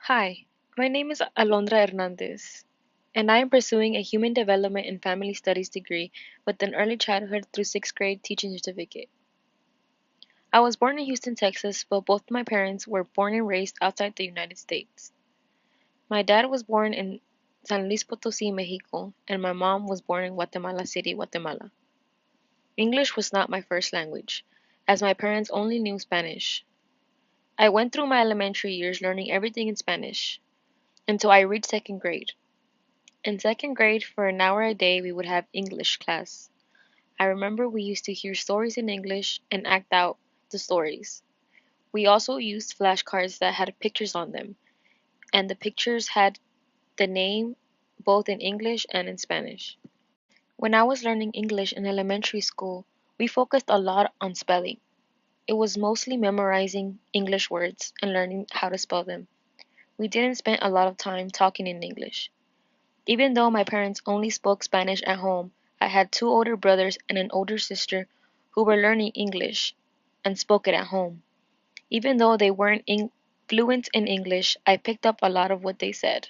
Hi, my name is Alondra Hernandez, and I am pursuing a Human Development and Family Studies degree with an early childhood through sixth grade teaching certificate. I was born in Houston, Texas, but both my parents were born and raised outside the United States. My dad was born in San Luis Potosí, Mexico, and my mom was born in Guatemala City, Guatemala. English was not my first language, as my parents only knew Spanish. I went through my elementary years learning everything in Spanish until I reached second grade. In second grade, for an hour a day, we would have English class. I remember we used to hear stories in English and act out the stories. We also used flashcards that had pictures on them, and the pictures had the name both in English and in Spanish. When I was learning English in elementary school, we focused a lot on spelling. It was mostly memorizing English words and learning how to spell them. We didn't spend a lot of time talking in English. Even though my parents only spoke Spanish at home, I had two older brothers and an older sister who were learning English and spoke it at home. Even though they weren't fluent in English, I picked up a lot of what they said.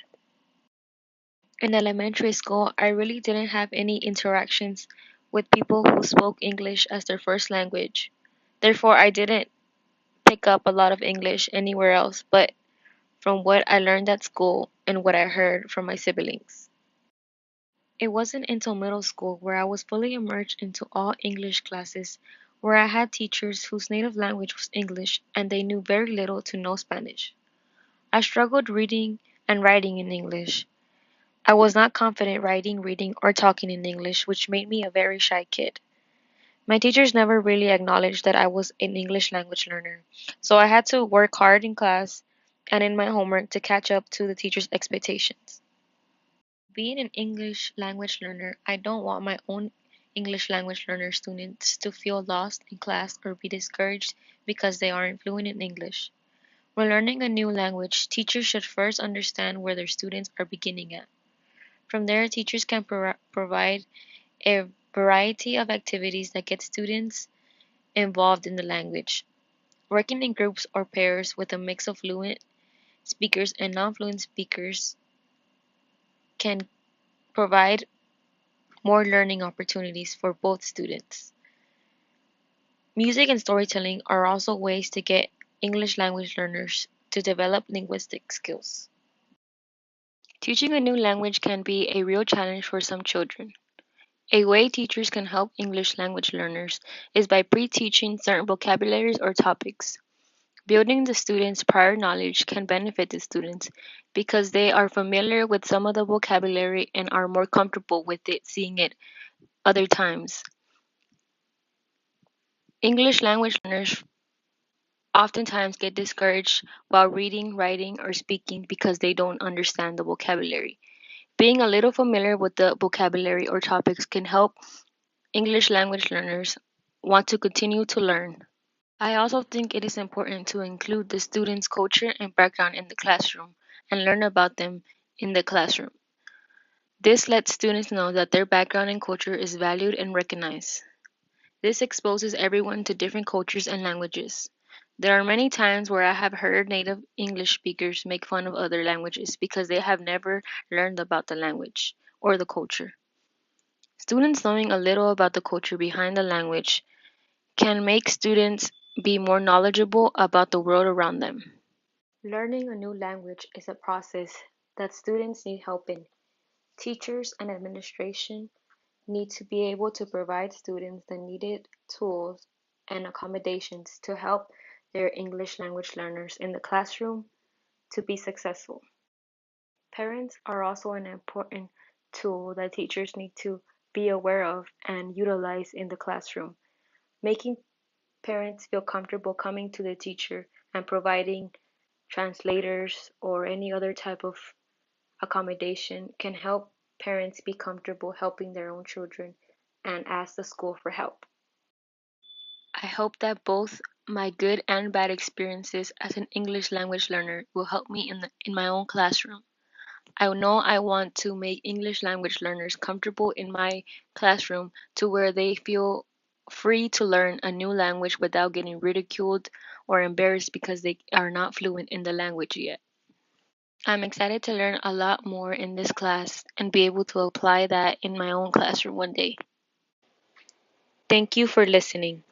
In elementary school, I really didn't have any interactions with people who spoke English as their first language. Therefore, I didn't pick up a lot of English anywhere else but from what I learned at school and what I heard from my siblings. It wasn't until middle school where I was fully immersed into all English classes, where I had teachers whose native language was English and they knew very little to no Spanish. I struggled reading and writing in English. I was not confident writing, reading, or talking in English, which made me a very shy kid. My teachers never really acknowledged that I was an English language learner, so I had to work hard in class and in my homework to catch up to the teachers' expectations. Being an English language learner, I don't want my own English language learner students to feel lost in class or be discouraged because they aren't fluent in English. When learning a new language, teachers should first understand where their students are beginning at. From there, teachers can provide a variety of activities that get students involved in the language. Working in groups or pairs with a mix of fluent speakers and non fluent speakers can provide more learning opportunities for both students. Music and storytelling are also ways to get English language learners to develop linguistic skills. Teaching a new language can be a real challenge for some children. A way teachers can help English language learners is by pre-teaching certain vocabularies or topics. Building the students' prior knowledge can benefit the students because they are familiar with some of the vocabulary and are more comfortable with it seeing it other times. English language learners oftentimes get discouraged while reading, writing, or speaking because they don't understand the vocabulary. Being a little familiar with the vocabulary or topics can help English language learners want to continue to learn. I also think it is important to include the students' culture and background in the classroom and learn about them in the classroom. This lets students know that their background and culture is valued and recognized. This exposes everyone to different cultures and languages. There are many times where I have heard native English speakers make fun of other languages because they have never learned about the language or the culture. Students knowing a little about the culture behind the language can make students be more knowledgeable about the world around them. Learning a new language is a process that students need help in. Teachers and administration need to be able to provide students the needed tools and accommodations to help their English language learners in the classroom to be successful. Parents are also an important tool that teachers need to be aware of and utilize in the classroom. Making parents feel comfortable coming to the teacher and providing translators or any other type of accommodation can help parents be comfortable helping their own children and ask the school for help. I hope that both my good and bad experiences as an English language learner will help me in my own classroom. I know I want to make English language learners comfortable in my classroom to where they feel free to learn a new language without getting ridiculed or embarrassed because they are not fluent in the language yet. I'm excited to learn a lot more in this class and be able to apply that in my own classroom one day. Thank you for listening.